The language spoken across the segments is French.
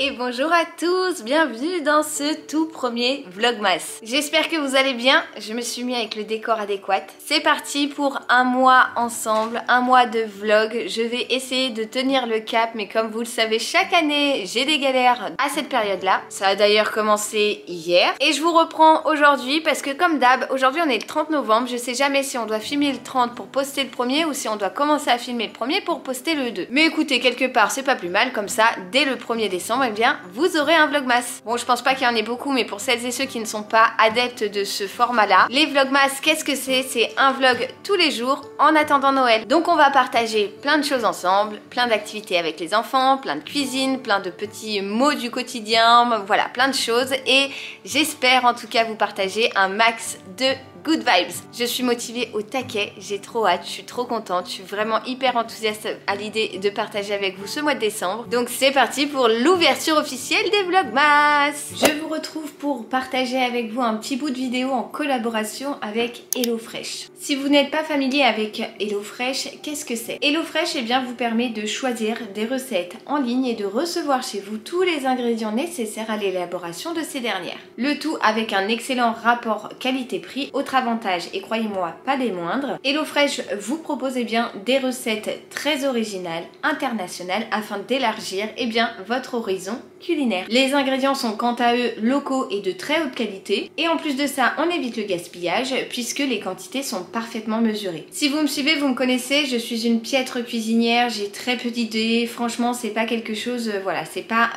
et bonjour à tous, bienvenue dans ce tout premier Vlogmas. J'espère que vous allez bien, je me suis mis avec le décor adéquat. C'est parti pour un mois ensemble, un mois de vlog. Je vais essayer de tenir le cap, mais comme vous le savez, chaque année j'ai des galères à cette période-là. Ça a d'ailleurs commencé hier et je vous reprends aujourd'hui parce que comme d'hab, aujourd'hui on est le 30 novembre, je sais jamais si on doit filmer le 30 pour poster le premier ou si on doit commencer à filmer le premier pour poster le 2. Mais écoutez, quelque part c'est pas plus mal, comme ça dès le 1er décembre, eh bien vous aurez un vlogmas. Bon, je pense pas qu'il y en ait beaucoup, mais pour celles et ceux qui ne sont pas adeptes de ce format là, les vlogmas, qu'est-ce que c'est? C'est un vlog tous les jours en attendant Noël. Donc on va partager plein de choses ensemble, plein d'activités avec les enfants, plein de cuisine, plein de petits mots du quotidien, voilà, plein de choses, et j'espère en tout cas vous partager un max de good vibes. Je suis motivée au taquet, j'ai trop hâte, je suis trop contente, je suis vraiment hyper enthousiaste à l'idée de partager avec vous ce mois de décembre. Donc c'est parti pour l'ouverture officielle des Vlogmas. Je vous retrouve pour partager avec vous un petit bout de vidéo en collaboration avec HelloFresh. Si vous n'êtes pas familier avec HelloFresh, qu'est-ce que c'est? HelloFresh, eh bien, vous permet de choisir des recettes en ligne et de recevoir chez vous tous les ingrédients nécessaires à l'élaboration de ces dernières. Le tout avec un excellent rapport qualité-prix, autre avantage, et croyez-moi, pas des moindres, HelloFresh vous propose eh bien des recettes très originales, internationales, afin d'élargir eh bien votre horizon culinaire. Les ingrédients sont quant à eux locaux et de très haute qualité, et en plus de ça, on évite le gaspillage puisque les quantités sont parfaitement mesurées. Si vous me suivez, vous me connaissez, je suis une piètre cuisinière, j'ai très peu d'idées, franchement c'est pas quelque chose, voilà, c'est pas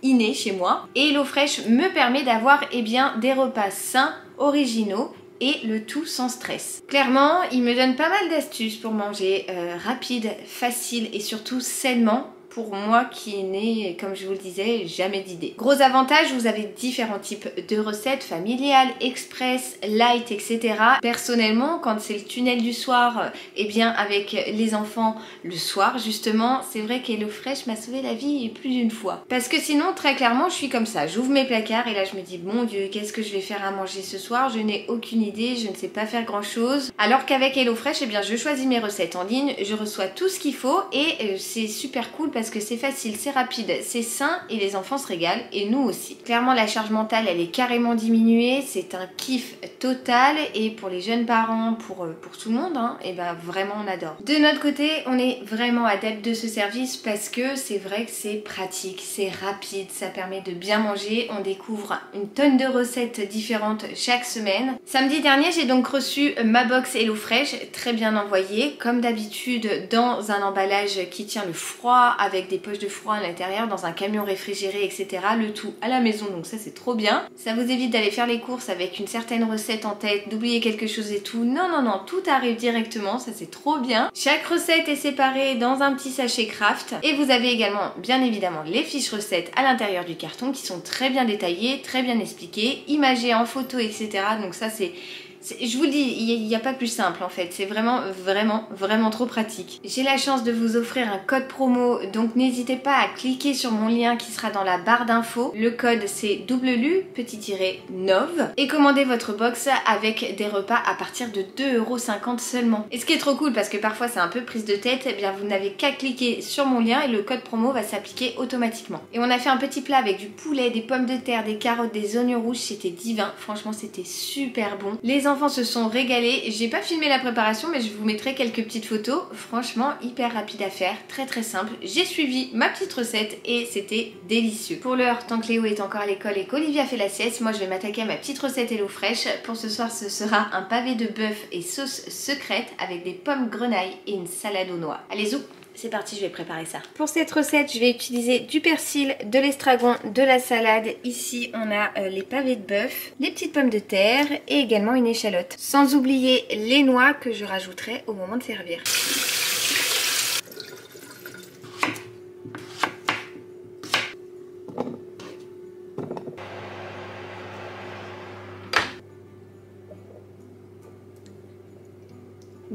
inné chez moi. Et HelloFresh me permet d'avoir eh bien des repas sains, originaux, et le tout sans stress. Clairement, il me donne pas mal d'astuces pour manger rapide, facile et surtout sainement. Pour moi qui n'ai, comme je vous le disais, jamais d'idée. Gros avantage, vous avez différents types de recettes, familiales, express, light, etc. Personnellement, quand c'est le tunnel du soir, eh bien avec les enfants le soir justement, c'est vrai qu'HelloFresh m'a sauvé la vie plus d'une fois. Parce que sinon, très clairement, je suis comme ça. J'ouvre mes placards et là je me dis, mon Dieu, qu'est-ce que je vais faire à manger ce soir? Je n'ai aucune idée, je ne sais pas faire grand chose. Alors qu'avec HelloFresh, eh bien je choisis mes recettes en ligne, je reçois tout ce qu'il faut et c'est super cool parce que c'est facile, c'est rapide, c'est sain et les enfants se régalent et nous aussi. Clairement, la charge mentale, elle est carrément diminuée, c'est un kiff total et pour les jeunes parents, pour tout le monde, hein, et ben vraiment on adore. De notre côté, on est vraiment adepte de ce service parce que c'est vrai que c'est pratique, c'est rapide, ça permet de bien manger, on découvre une tonne de recettes différentes chaque semaine. Samedi dernier, j'ai donc reçu ma box HelloFresh, très bien envoyée, comme d'habitude dans un emballage qui tient le froid avec des poches de froid à l'intérieur, dans un camion réfrigéré, etc. Le tout à la maison, donc ça c'est trop bien. Ça vous évite d'aller faire les courses avec une certaine recette en tête, d'oublier quelque chose et tout. Non, non, non, tout arrive directement, ça c'est trop bien. Chaque recette est séparée dans un petit sachet craft. Et vous avez également, bien évidemment, les fiches recettes à l'intérieur du carton qui sont très bien détaillées, très bien expliquées, imagées en photo, etc. Donc ça c'est... Je vous le dis, il n'y a pas plus simple en fait, c'est vraiment trop pratique. J'ai la chance de vous offrir un code promo, donc n'hésitez pas à cliquer sur mon lien qui sera dans la barre d'infos. Le code c'est WLU-NOV et commandez votre box avec des repas à partir de 2,50 € seulement. Et ce qui est trop cool parce que parfois c'est un peu prise de tête, eh bien vous n'avez qu'à cliquer sur mon lien et le code promo va s'appliquer automatiquement. Et on a fait un petit plat avec du poulet, des pommes de terre, des carottes, des oignons rouges, c'était divin, franchement c'était super bon. Les enfants se sont régalés, j'ai pas filmé la préparation mais je vous mettrai quelques petites photos, franchement hyper rapide à faire, très simple. J'ai suivi ma petite recette et c'était délicieux. Pour l'heure, tant que Léo est encore à l'école et qu'Olivia fait la sieste, moi je vais m'attaquer à ma petite recette HelloFresh. Pour ce soir ce sera un pavé de bœuf et sauce secrète avec des pommes grenaille et une salade aux noix. Allez zou, c'est parti, je vais préparer ça. Pour cette recette, je vais utiliser du persil, de l'estragon, de la salade. Ici, on a les pavés de bœuf, les petites pommes de terre et également une échalote. Sans oublier les noix que je rajouterai au moment de servir.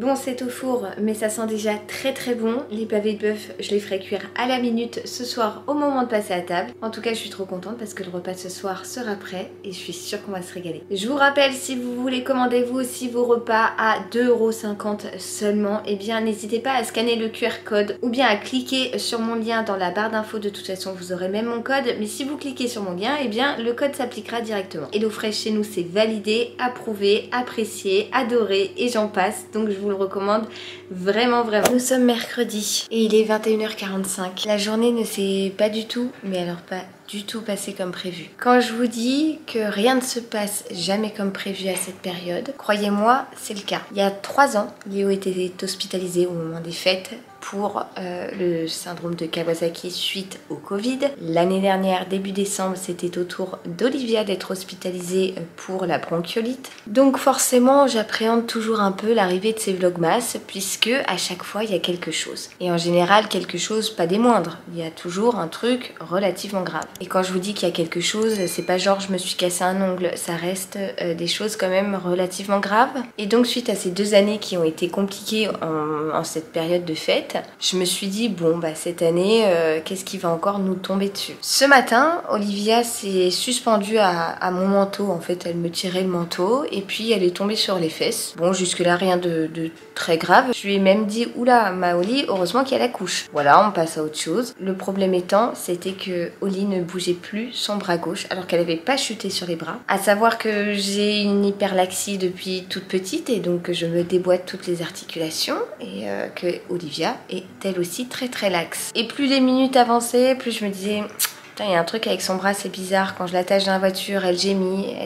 Bon, c'est au four, mais ça sent déjà très très bon. Les pavés de bœuf, je les ferai cuire à la minute ce soir au moment de passer à table. En tout cas, je suis trop contente parce que le repas de ce soir sera prêt et je suis sûre qu'on va se régaler. Je vous rappelle, si vous voulez commander vous aussi vos repas à 2,50 € seulement, eh bien n'hésitez pas à scanner le QR code ou bien à cliquer sur mon lien dans la barre d'infos. De toute façon, vous aurez même mon code, mais si vous cliquez sur mon lien, eh bien le code s'appliquera directement. HelloFresh chez nous, c'est validé, approuvé, apprécié, adoré et j'en passe. Donc je vous le recommande vraiment. Nous sommes mercredi et il est 21h45. La journée ne s'est pas du tout, mais alors pas du tout passé comme prévu. Quand je vous dis que rien ne se passe jamais comme prévu à cette période, croyez-moi, c'est le cas. Il y a 3 ans, Léo était hospitalisé au moment des fêtes pour le syndrome de Kawasaki suite au Covid. L'année dernière, début décembre, c'était au tour d'Olivia d'être hospitalisée pour la bronchiolite. Donc forcément, j'appréhende toujours un peu l'arrivée de ces vlogmas puisque à chaque fois, il y a quelque chose. Et en général, quelque chose pas des moindres. Il y a toujours un truc relativement grave. Et quand je vous dis qu'il y a quelque chose, c'est pas genre je me suis cassé un ongle, ça reste des choses quand même relativement graves. Et donc suite à ces 2 années qui ont été compliquées en cette période de fête, je me suis dit bon bah cette année qu'est-ce qui va encore nous tomber dessus. Ce matin Olivia s'est suspendue à mon manteau, en fait elle me tirait le manteau et puis elle est tombée sur les fesses. Bon jusque là rien de très grave. Je lui ai même dit oula ma Oli, heureusement qu'il y a la couche. Voilà, on passe à autre chose. Le problème étant c'était que Oli ne bougeait plus son bras gauche alors qu'elle n'avait pas chuté sur les bras. À savoir que j'ai une hyperlaxie depuis toute petite et donc je me déboîte toutes les articulations et que Olivia est elle aussi très laxe. Et plus les minutes avançaient, plus je me disais putain, il y a un truc avec son bras, c'est bizarre. Quand je l'attache dans la voiture, elle gémit,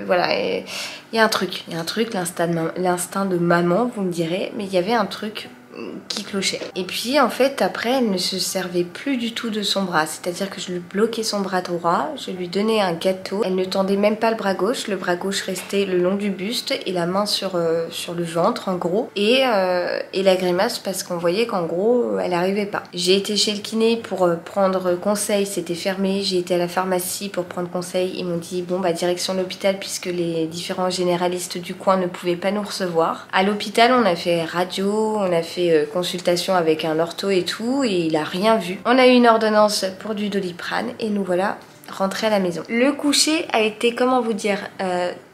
voilà, il y a un truc, l'instinct de maman, vous me direz, mais il y avait un truc qui clochait. Et puis en fait après elle ne se servait plus du tout de son bras, c'est-à-dire que je lui bloquais son bras droit, je lui donnais un gâteau, elle ne tendait même pas le bras gauche restait le long du buste et la main sur le ventre en gros et la grimace parce qu'on voyait qu'en gros elle n'arrivait pas. J'ai été chez le kiné pour prendre conseil, c'était fermé, j'ai été à la pharmacie pour prendre conseil, ils m'ont dit bon bah direction l'hôpital puisque les différents généralistes du coin ne pouvaient pas nous recevoir. À l'hôpital on a fait radio, on a fait consultation avec un ortho et tout et il a rien vu. On a eu une ordonnance pour du Doliprane et nous voilà rentrés à la maison. Le coucher a été, comment vous dire,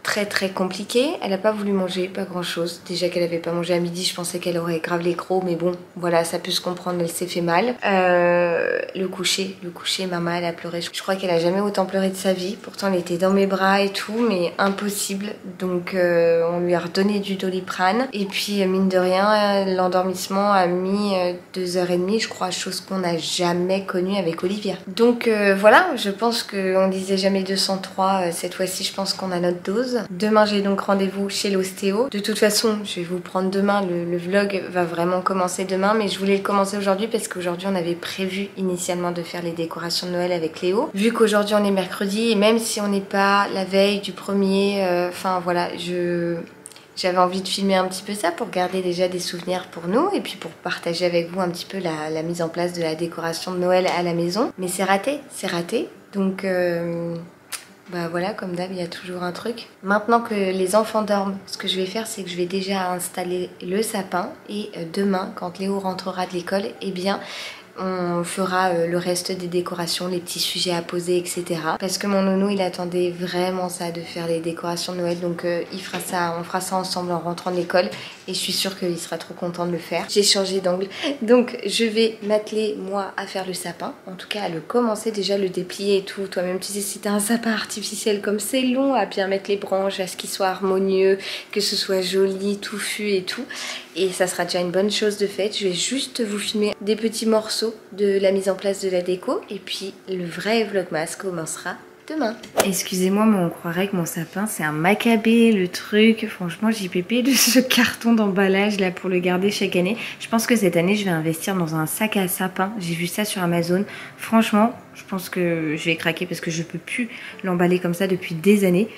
très compliqué. Elle n'a pas voulu manger, pas grand chose. Déjà qu'elle avait pas mangé à midi, je pensais qu'elle aurait grave les crocs, mais bon, voilà, ça peut se comprendre, elle s'est fait mal. Le coucher, maman, elle a pleuré. Je crois qu'elle a jamais autant pleuré de sa vie. Pourtant, elle était dans mes bras et tout, mais impossible. Donc, on lui a redonné du Doliprane. Et puis, mine de rien, l'endormissement a mis 2h30, je crois, chose qu'on n'a jamais connue avec Olivia. Donc, voilà, je pense qu'on disait jamais 203. Cette fois-ci, je pense qu'on a notre dose. Demain j'ai donc rendez-vous chez l'ostéo. De toute façon je vais vous prendre demain, le vlog va vraiment commencer demain, mais je voulais le commencer aujourd'hui parce qu'aujourd'hui on avait prévu initialement de faire les décorations de Noël avec Léo. Vu qu'aujourd'hui on est mercredi et même si on n'est pas la veille du premier, enfin voilà, j'avais envie de filmer un petit peu ça pour garder déjà des souvenirs pour nous et puis pour partager avec vous un petit peu la mise en place de la décoration de Noël à la maison. Mais c'est raté. Donc bah voilà, comme d'hab, il y a toujours un truc. Maintenant que les enfants dorment, ce que je vais faire, c'est que je vais déjà installer le sapin. Et demain, quand Léo rentrera de l'école, eh bien, on fera le reste des décorations, les petits sujets à poser, etc. Parce que mon nounou, il attendait vraiment ça, de faire les décorations de Noël. Donc il fera ça, on fera ça ensemble en rentrant de l'école. Et je suis sûre qu'il sera trop content de le faire. J'ai changé d'angle. Donc je vais m'atteler, moi, à faire le sapin. En tout cas, à le commencer déjà, le déplier et tout. Toi-même, tu sais, si t'as un sapin artificiel comme c'est long, à bien mettre les branches, à ce qu'il soit harmonieux, que ce soit joli, touffu et tout. Et ça sera déjà une bonne chose de faite. Je vais juste vous filmer des petits morceaux de la mise en place de la déco. Et puis le vrai vlogmas commencera demain. Excusez-moi, mais on croirait que mon sapin c'est un macabé, le truc. Franchement, JPP de ce carton d'emballage là pour le garder chaque année. Je pense que cette année je vais investir dans un sac à sapin. J'ai vu ça sur Amazon. Franchement, je pense que je vais craquer parce que je peux plus l'emballer comme ça depuis des années.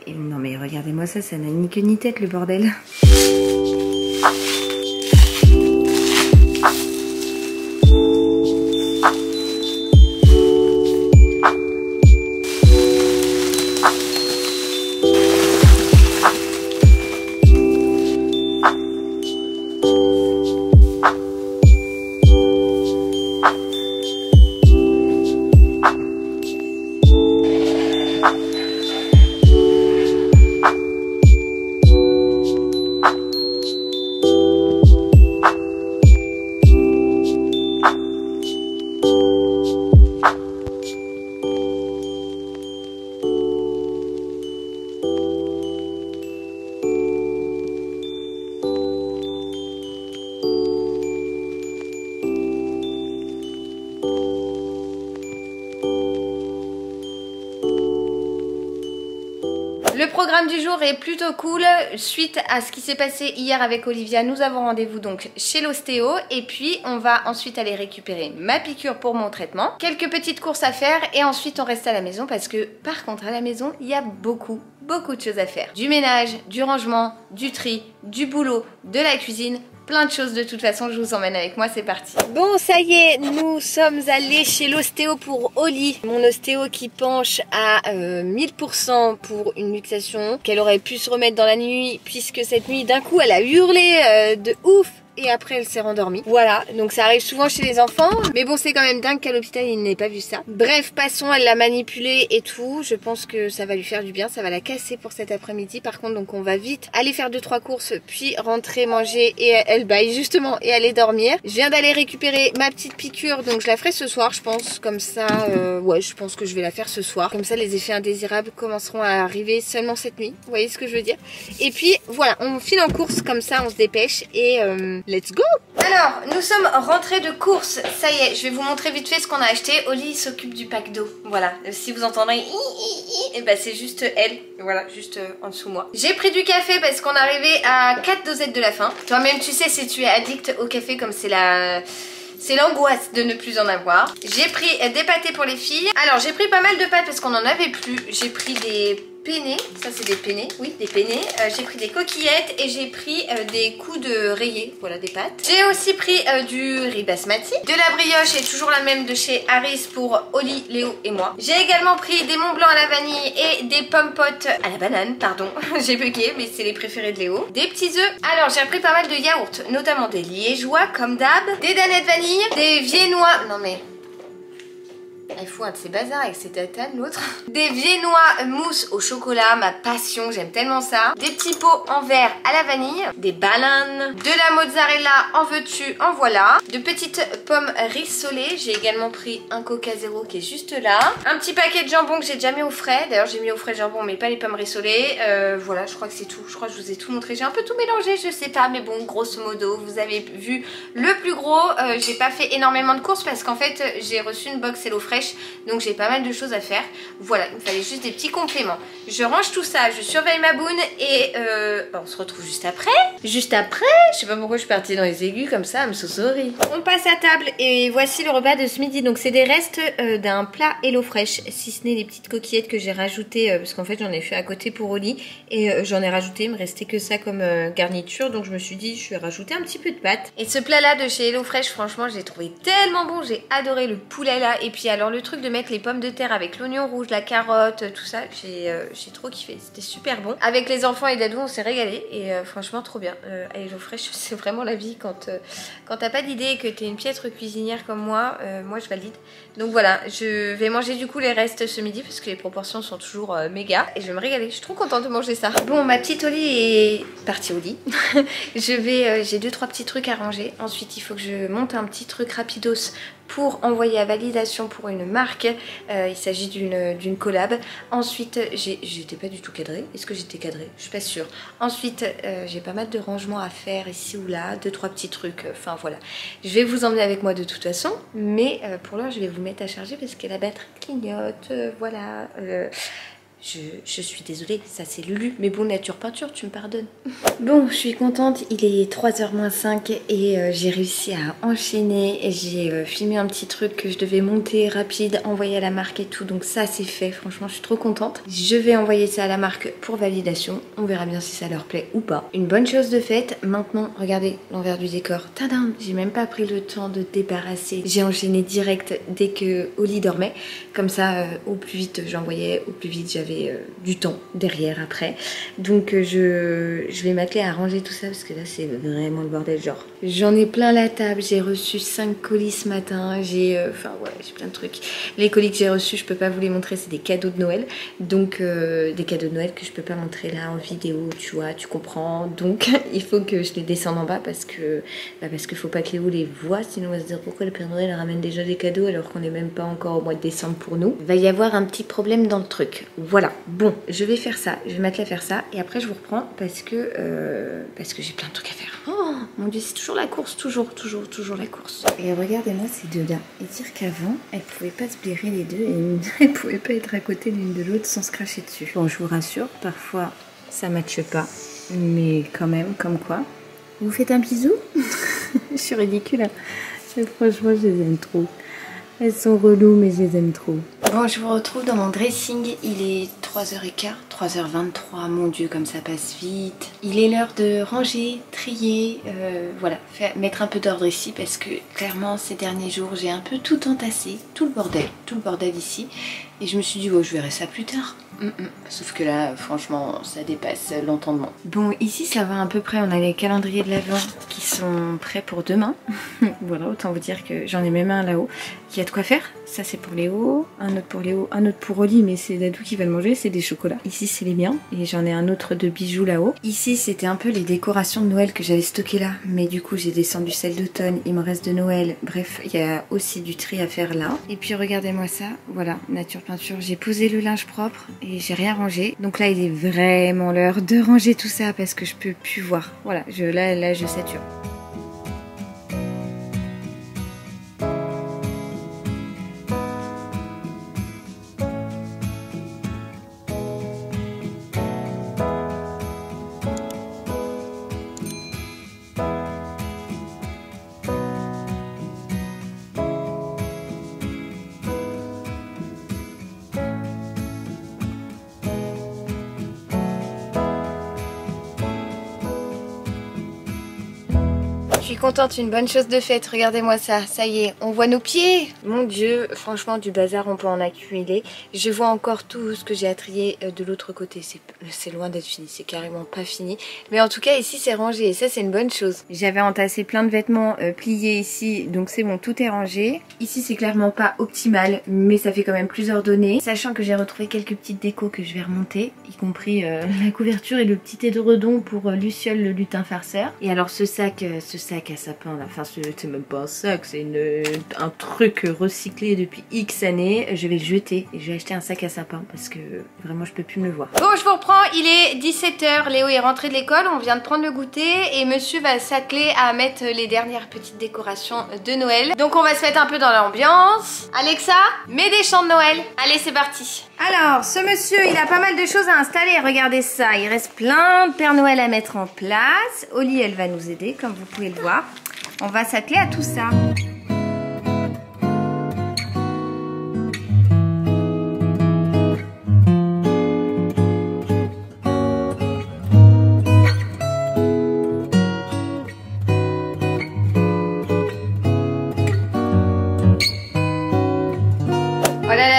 Et non mais regardez-moi ça, ça n'a ni queue ni tête le bordel. programme du jour est plutôt cool. Suite à ce qui s'est passé hier avec Olivia, nous avons rendez-vous donc chez l'ostéo. Et puis on va ensuite aller récupérer ma piqûre pour mon traitement. Quelques petites courses à faire et ensuite on reste à la maison parce que par contre à la maison il y a beaucoup de choses à faire. Du ménage, du rangement, du tri, du boulot, de la cuisine. Plein de choses de toute façon, je vous emmène avec moi, c'est parti. Bon, ça y est, nous sommes allés chez l'ostéo pour Oli. Mon ostéo qui penche à 1000% pour une luxation qu'elle aurait pu se remettre dans la nuit puisque cette nuit d'un coup elle a hurlé de ouf. Et après elle s'est rendormie. Voilà, donc ça arrive souvent chez les enfants. Mais bon, c'est quand même dingue qu'à l'hôpital il n'ait pas vu ça. Bref, passons, elle l'a manipulée et tout. Je pense que ça va lui faire du bien, ça va la casser pour cet après-midi. Par contre, donc on va vite aller faire 2-3 courses, puis rentrer, manger et elle baille justement et aller dormir. Je viens d'aller récupérer ma petite piqûre, donc je la ferai ce soir, je pense. Comme ça, ouais, je pense que je vais la faire ce soir. Comme ça, les effets indésirables commenceront à arriver seulement cette nuit. Vous voyez ce que je veux dire? Et puis, voilà, on file en course comme ça, on se dépêche et... let's go! Alors, nous sommes rentrés de course. Ça y est, je vais vous montrer vite fait ce qu'on a acheté. Oli s'occupe du pack d'eau. Voilà, si vous entendez et ben c'est juste elle. Voilà, juste en dessous moi. J'ai pris du café parce qu'on arrivait à 4 dosettes de la fin. Toi-même, tu sais, si tu es addict au café comme c'est la... C'est l'angoisse de ne plus en avoir. J'ai pris des pâtés pour les filles. Alors, j'ai pris pas mal de pâtes parce qu'on n'en avait plus. J'ai pris des penne, ça c'est des penne, oui des penne. J'ai pris des coquillettes et j'ai pris des coups de rayés, voilà des pâtes. J'ai aussi pris du riz basmati, de la brioche et toujours la même de chez Harris pour Oli, Léo et moi. J'ai également pris des Mont Blanc à la vanille et des pommes potes à la banane, pardon, j'ai bugué mais c'est les préférés de Léo. Des petits œufs, alors j'ai pris pas mal de yaourts, notamment des liégeois comme d'hab, des danettes vanille, des viennois, non mais... Il faut un de ces bazars avec ses tatanes, l'autre. Des viennois mousse au chocolat, ma passion, j'aime tellement ça. Des petits pots en verre à la vanille. Des bananes. De la mozzarella, en veux-tu, en voilà. De petites pommes rissolées. J'ai également pris un Coca Zéro qui est juste là. Un petit paquet de jambon que j'ai déjà mis au frais. D'ailleurs, j'ai mis au frais le jambon, mais pas les pommes rissolées. Voilà, je crois que c'est tout. Je crois que je vous ai tout montré. J'ai un peu tout mélangé, je sais pas, mais bon, grosso modo, vous avez vu le plus gros. J'ai pas fait énormément de courses parce qu'en fait, j'ai reçu une box Hello Fresh. Donc j'ai pas mal de choses à faire. Voilà, il me fallait juste des petits compléments. Je range tout ça, je surveille ma boune et on se retrouve juste après. Juste après, je sais pas pourquoi je suis partie dans les aigus comme ça, I'm so sorry. On passe à table et voici le repas de ce midi. Donc c'est des restes d'un plat Hello Fresh, si ce n'est les petites coquillettes que j'ai rajoutées parce qu'en fait j'en ai fait à côté pour Oli et j'en ai rajouté, il me restait que ça comme garniture. Donc je me suis dit je vais rajouter un petit peu de pâte. Et ce plat là de chez Hello Fresh, franchement j'ai trouvé tellement bon, j'ai adoré le poulet là. Et puis alors le truc de mettre les pommes de terre avec l'oignon rouge, la carotte, tout ça, j'ai trop kiffé, c'était super bon. Avec les enfants et Dadou on s'est régalé et franchement trop bien. Hello Fresh c'est vraiment la vie quand t'as pas d'idée et que t'es une piètre cuisinière comme moi, moi je valide. Donc voilà, je vais manger du coup les restes ce midi parce que les proportions sont toujours méga et je vais me régaler, je suis trop contente de manger ça. Bon, ma petite Oli est partie au lit. J'ai 2-3 petits trucs à ranger, ensuite il faut que je monte un petit truc rapidos pour envoyer à validation pour une marque. Il s'agit d'une collab. Ensuite, j'étais pas du tout cadrée. Est-ce que j'étais cadrée? Je suis pas sûre. Ensuite, j'ai pas mal de rangements à faire ici ou là. 2-3 petits trucs. Enfin voilà. Je vais vous emmener avec moi de toute façon. Mais pour l'heure, je vais vous mettre à charger parce que la batterie clignote. Voilà. Je suis désolée, ça c'est Lulu, mais bon, nature peinture, tu me pardonnes. Bon, je suis contente, il est 3h-5 et j'ai réussi à enchaîner. J'ai filmé un petit truc que je devais monter rapide, envoyer à la marque et tout, donc ça c'est fait, franchement je suis trop contente. Je vais envoyer ça à la marque pour validation, on verra bien si ça leur plaît ou pas. Une bonne chose de faite, maintenant regardez l'envers du décor, tadam, j'ai même pas pris le temps de débarrasser. J'ai enchaîné direct dès que Oli dormait, comme ça au plus vite j'envoyais, au plus vite j'avais du temps derrière après. Donc je vais m'atteler à ranger tout ça parce que là c'est vraiment le bordel, genre j'en ai plein la table. J'ai reçu 5 colis ce matin, j'ai enfin ouais, j'ai plein de trucs. Les colis que j'ai reçus je peux pas vous les montrer, c'est des cadeaux de Noël, donc des cadeaux de Noël que je peux pas montrer là en vidéo, tu vois, tu comprends. Donc il faut que je les descende en bas parce que faut pas que Léo les voit, sinon on va se dire pourquoi le Père Noël ramène déjà des cadeaux alors qu'on est même pas encore au mois de décembre pour nous. Il va y avoir un petit problème dans le truc, voilà. Bon, je vais faire ça, je vais m'atteler à faire ça et après je vous reprends parce que j'ai plein de trucs à faire. Oh mon dieu, c'est toujours la course, toujours la course. Et regardez-moi ces deux-là. Et dire qu'avant, elles pouvaient pas se blairer les deux et elles pouvaient pas être à côté l'une de l'autre sans se cracher dessus. Bon, je vous rassure, parfois ça matche pas. Mais quand même, comme quoi. Vous faites un bisou? Je suis ridicule. Hein. Mais franchement, je les aime trop. Elles sont reloues, mais je les aime trop. Bon, je vous retrouve dans mon dressing. Il est 3h15, 3h23. Mon Dieu, comme ça passe vite. Il est l'heure de ranger, trier, voilà, mettre un peu d'ordre ici parce que clairement, ces derniers jours, j'ai un peu tout entassé, tout le bordel ici. Et je me suis dit, oh, je verrai ça plus tard. Sauf que là, franchement, ça dépasse l'entendement. Bon, ici, ça va à peu près. On a les calendriers de l'Avent qui sont prêts pour demain. Voilà, autant vous dire que j'en ai même un là-haut qui a de quoi faire. Ça, c'est pour Léo, un autre pour Léo, un autre pour Oli, mais c'est Dadou qui va le manger, c'est des chocolats. Ici, c'est les miens. Et j'en ai un autre de bijoux là-haut. Ici, c'était un peu les décorations de Noël que j'avais stockées là. Mais du coup, j'ai descendu celle d'automne. Il me reste de Noël. Bref, il y a aussi du tri à faire là. Et puis, regardez-moi ça. Voilà, nature peinture. J'ai posé le linge propre et j'ai rien rangé. Donc là, il est vraiment l'heure de ranger tout ça parce que je peux plus voir. Voilà, là, je sature. Je suis contente, une bonne chose de faite, regardez-moi ça, ça y est, on voit nos pieds. Mon Dieu, franchement du bazar on peut en accumuler. Je vois encore tout ce que j'ai à trier de l'autre côté, c'est loin d'être fini, c'est carrément pas fini. Mais en tout cas ici c'est rangé et ça c'est une bonne chose. J'avais entassé plein de vêtements pliés ici, donc c'est bon, tout est rangé. Ici c'est clairement pas optimal, mais ça fait quand même plus ordonné. Sachant que j'ai retrouvé quelques petites décos que je vais remonter, y compris la couverture et le petit édredon pour Luciole le lutin farceur. Et alors ce sac à sapin là, enfin c'est même pas un sac, c'est un truc recyclé depuis X années. Je vais le jeter et je vais acheter un sac à sapin parce que vraiment je peux plus me le voir. Bon, je vous reprends, il est 17h, Léo est rentré de l'école, on vient de prendre le goûter et monsieur va s'atteler à mettre les dernières petites décorations de Noël. Donc on va se mettre un peu dans l'ambiance. Alexa, mets des chants de Noël. Allez, c'est parti. Alors, ce monsieur, il a pas mal de choses à installer. Regardez ça, il reste plein de Père Noël à mettre en place. Oli, elle va nous aider, comme vous pouvez le voir. On va s'atteler à tout ça.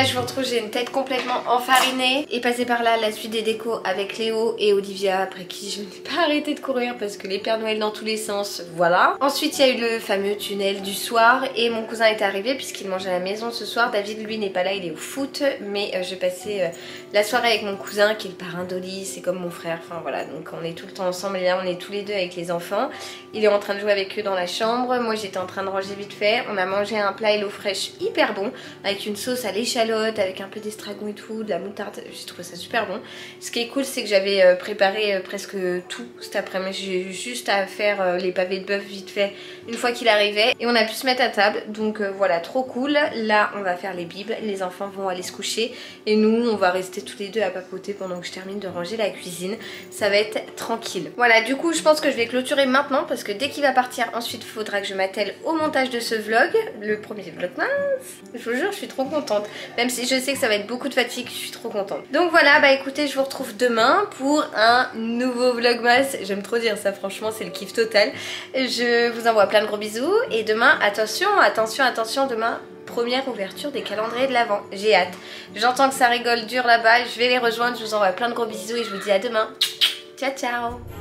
Je vous retrouve, j'ai une tête complètement enfarinée et passé par là la suite des décos avec Léo et Olivia après qui je n'ai pas arrêté de courir parce que les Pères Noël dans tous les sens, voilà. Ensuite il y a eu le fameux tunnel du soir et mon cousin est arrivé puisqu'il mange à la maison ce soir. David lui n'est pas là, il est au foot, mais je passais la soirée avec mon cousin qui est le parrain d'Oli, c'est comme mon frère, enfin voilà, donc on est tout le temps ensemble et là on est tous les deux avec les enfants. Il est en train de jouer avec eux dans la chambre, moi j'étais en train de ranger vite fait. On a mangé un plat Hello Fresh hyper bon avec une sauce à l'échalote avec un peu d'estragon et tout, de la moutarde, j'ai trouvé ça super bon. Ce qui est cool c'est que j'avais préparé presque tout cet après-midi, j'ai juste à faire les pavés de bœuf vite fait une fois qu'il arrivait et on a pu se mettre à table, donc voilà, trop cool. Là on va faire les bibes, les enfants vont aller se coucher et nous on va rester tous les deux à papoter pendant que je termine de ranger la cuisine, ça va être tranquille. Voilà, du coup je pense que je vais clôturer maintenant parce que dès qu'il va partir ensuite il faudra que je m'attelle au montage de ce vlog, le premier vlogmas. Je vous jure je suis trop contente, même si je sais que ça va être beaucoup de fatigue, je suis trop contente. Donc voilà, bah écoutez, je vous retrouve demain pour un nouveau vlogmas. J'aime trop dire ça, franchement c'est le kiff total. Je vous envoie plein de gros bisous et demain, attention, demain première ouverture des calendriers de l'Avent, j'ai hâte. J'entends que ça rigole dur là-bas, je vais les rejoindre, je vous envoie plein de gros bisous et je vous dis à demain. Ciao ciao.